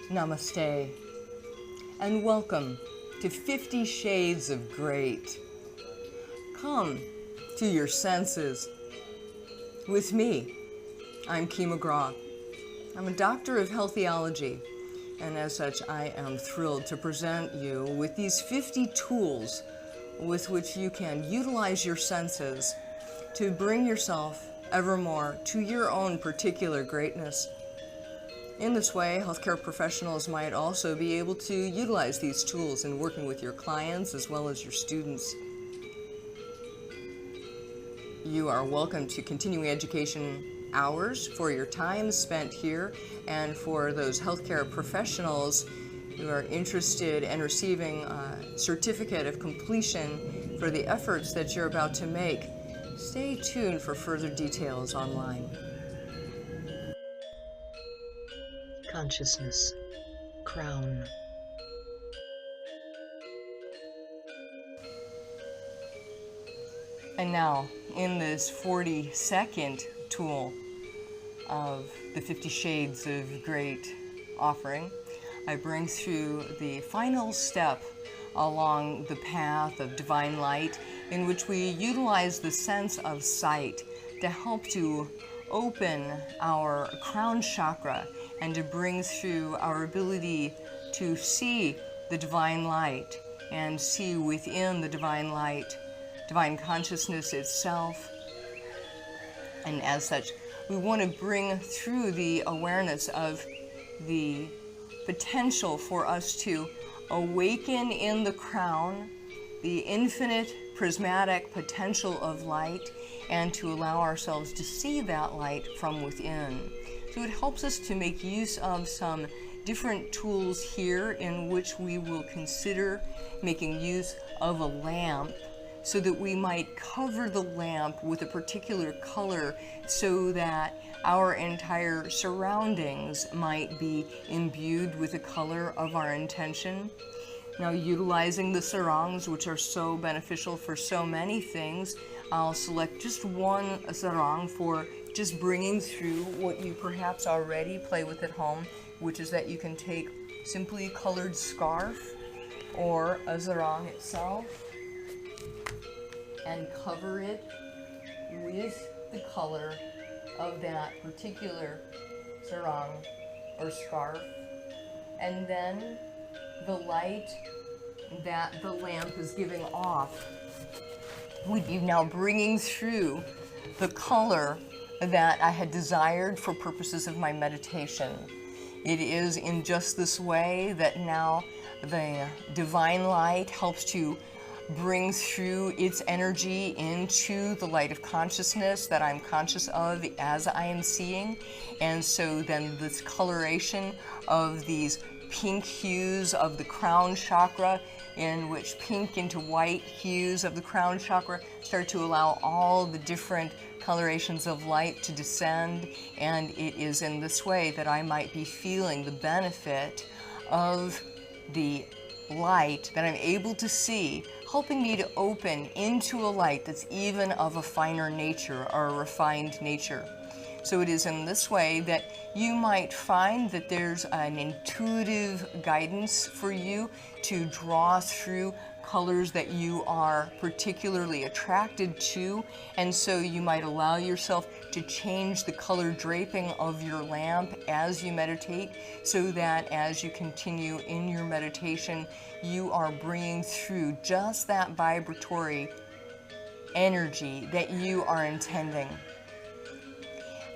Namaste, and welcome to 50 Shades of Great. Come to your senses with me. I'm Kee McGraw. I'm a doctor of health theology, and as such, I am thrilled to present you with these 50 tools with which you can utilize your senses to bring yourself evermore to your own particular greatness. In this way, healthcare professionals might also be able to utilize these tools in working with your clients as well as your students. You are welcome to continuing education hours for your time spent here, and for those healthcare professionals who are interested in receiving a certificate of completion for the efforts that you're about to make, stay tuned for further details online. Consciousness, crown. And now, in this 40-second tool of the 50 Shades of Great offering, I bring through the final step along the path of divine light, in which we utilize the sense of sight to help to open our crown chakra and to bring through our ability to see the divine light and see within the divine light divine consciousness itself. And as such, we want to bring through the awareness of the potential for us to awaken in the crown the infinite prismatic potential of light, and to allow ourselves to see that light from within. So it helps us to make use of some different tools here, in which we will consider making use of a lamp, so that we might cover the lamp with a particular color so that our entire surroundings might be imbued with the color of our intention. Now, utilizing the sarongs, which are so beneficial for so many things, I'll select just one sarong for just bringing through what you perhaps already play with at home, which is that you can take simply colored scarf or a sarong itself and cover it with the color of that particular sarong or scarf, and then the light that the lamp is giving off would be now bringing through the color that I had desired for purposes of my meditation. It is in just this way that now the divine light helps to bring through its energy into the light of consciousness that I'm conscious of as I am seeing. And so then this coloration of these pink hues of the crown chakra, in which pink into white hues of the crown chakra start to allow all the different colorations of light to descend. And it is in this way that I might be feeling the benefit of the light that I'm able to see, helping me to open into a light that's even of a finer nature or a refined nature. So it is in this way that you might find that there's an intuitive guidance for you to draw through colors that you are particularly attracted to, and so you might allow yourself to change the color draping of your lamp as you meditate, so that as you continue in your meditation, you are bringing through just that vibratory energy that you are intending.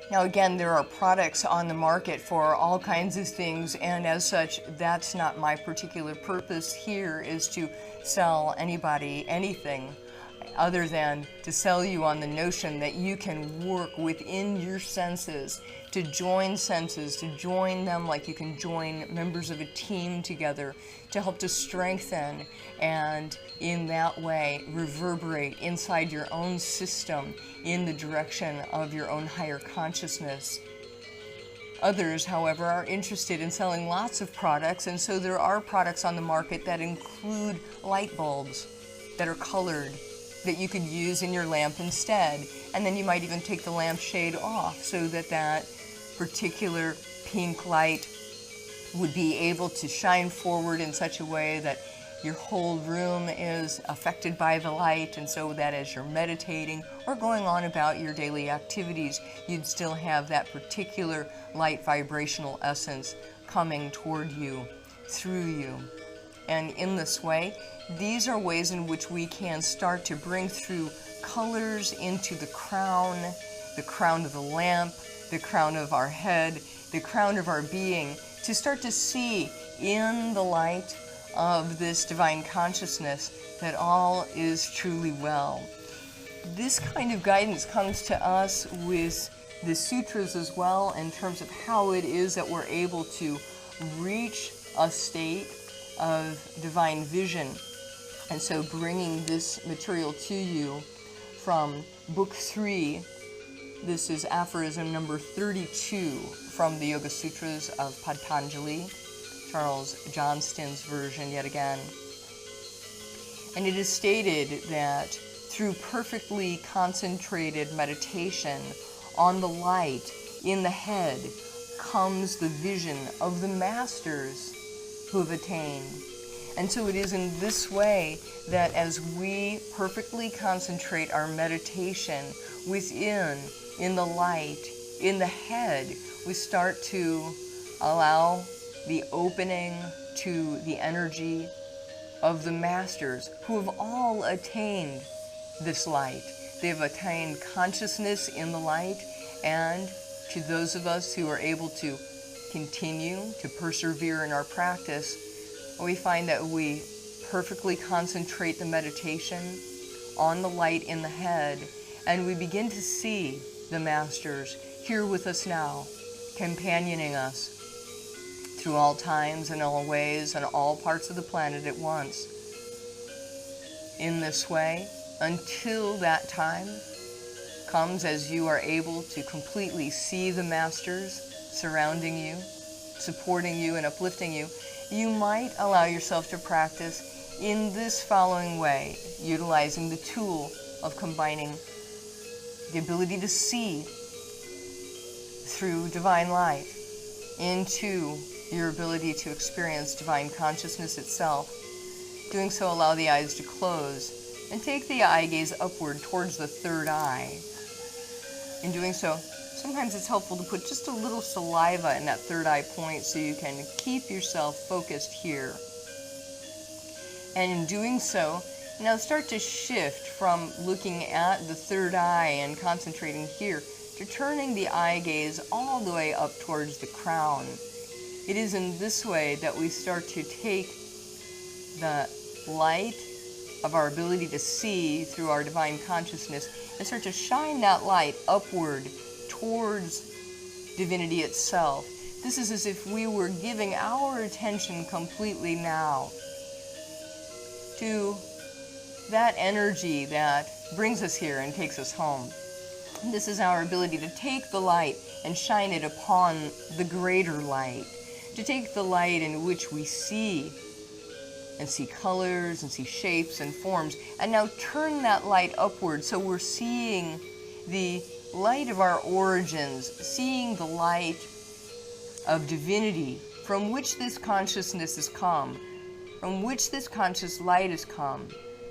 Now again, there are products on the market for all kinds of things, and as such, that's not my particular purpose here, is to sell anybody anything other than to sell you on the notion that you can work within your senses, to join them like you can join members of a team together, to help to strengthen and in that way reverberate inside your own system in the direction of your own higher consciousness. Others, however, are interested in selling lots of products, and so there are products on the market that include light bulbs that are colored that you could use in your lamp instead. And then you might even take the lamp shade off so that that particular pink light would be able to shine forward in such a way that your whole room is affected by the light, and so that as you're meditating or going on about your daily activities, you'd still have that particular light vibrational essence coming toward you, through you. And in this way, these are ways in which we can start to bring through colors into the crown of the lamp, the crown of our head, the crown of our being, to start to see in the light of this divine consciousness that all is truly well. This kind of guidance comes to us with the sutras as well, in terms of how it is that we're able to reach a state of divine vision. And so bringing this material to you from Book 3, this is aphorism number 32 from the Yoga Sutras of Patanjali, Charles Johnston's version yet again. And it is stated that through perfectly concentrated meditation on the light in the head comes the vision of the masters who have attained. And so it is in this way that as we perfectly concentrate our meditation within, in the light, in the head, we start to allow the opening to the energy of the masters who have all attained this light. They have attained consciousness in the light, and to those of us who are able to continue to persevere in our practice, we find that we perfectly concentrate the meditation on the light in the head, and we begin to see the masters here with us now, companioning us through all times and all ways and all parts of the planet at once. In this way, until that time comes, as you are able to completely see the masters surrounding you, supporting you and uplifting you, you might allow yourself to practice in this following way, utilizing the tool of combining the ability to see through divine light into your ability to experience divine consciousness itself. Doing so, allow the eyes to close and take the eye gaze upward towards the third eye. In doing so, sometimes it's helpful to put just a little saliva in that third eye point so you can keep yourself focused here. And in doing so, now start to shift from looking at the third eye and concentrating here to turning the eye gaze all the way up towards the crown. It is in this way that we start to take the light of our ability to see through our divine consciousness and start to shine that light upward towards divinity itself. This is as if we were giving our attention completely now to that energy that brings us here and takes us home. This is our ability to take the light and shine it upon the greater light, to take the light in which we see and see colors and see shapes and forms, and now turn that light upward so we're seeing the light of our origins, seeing the light of divinity from which this consciousness has come, from which this conscious light has come,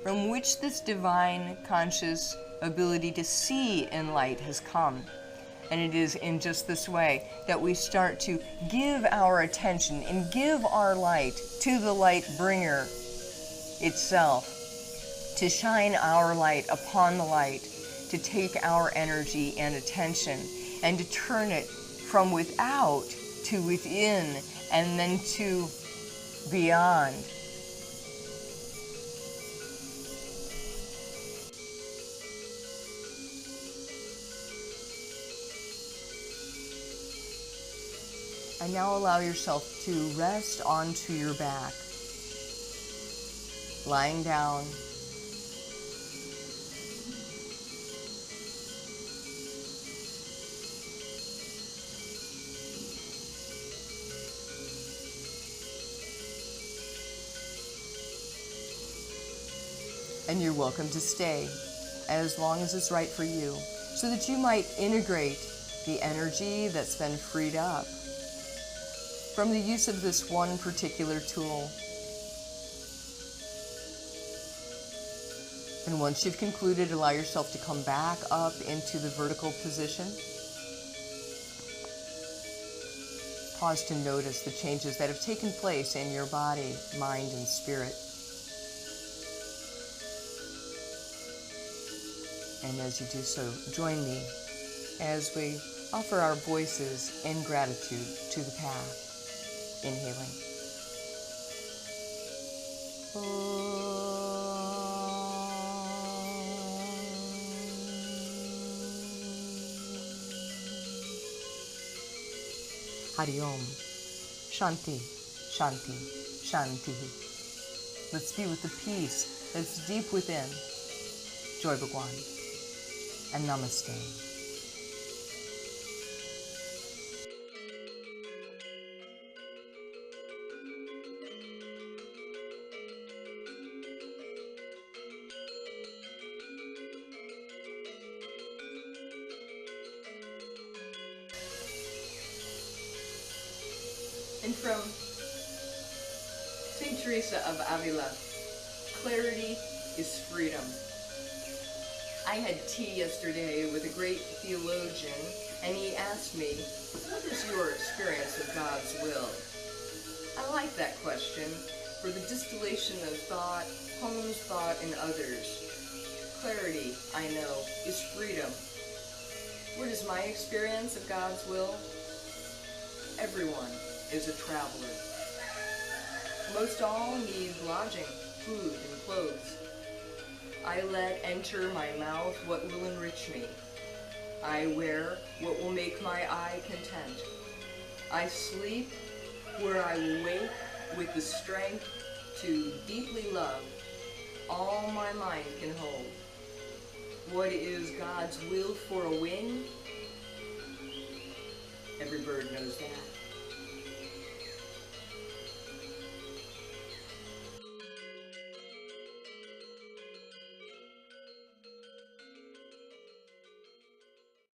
from which this divine conscious ability to see in light has come. And it is in just this way that we start to give our attention and give our light to the light bringer itself, to shine our light upon the light, to take our energy and attention and to turn it from without to within and then to beyond. And now allow yourself to rest onto your back, lying down. And you're welcome to stay as long as it's right for you, so that you might integrate the energy that's been freed up from the use of this one particular tool. And once you've concluded, allow yourself to come back up into the vertical position. Pause to notice the changes that have taken place in your body, mind, and spirit. And as you do so, join me as we offer our voices in gratitude to the path. Inhaling. Hari Om. Shanti, Shanti, Shanti. Let's be with the peace that's deep within. Joy Bhagwan. And Namaste. And from St. Teresa of Avila, clarity is freedom. I had tea yesterday with a great theologian, and he asked me, what is your experience of God's will? I like that question, for the distillation of thought hones thought in others. Clarity, I know, is freedom. What is my experience of God's will? Everyone is a traveler. Most all need lodging, food, and clothes. I let enter my mouth what will enrich me. I wear what will make my eye content. I sleep where I will wake with the strength to deeply love all my mind can hold. What is God's will for a wing? Every bird knows that.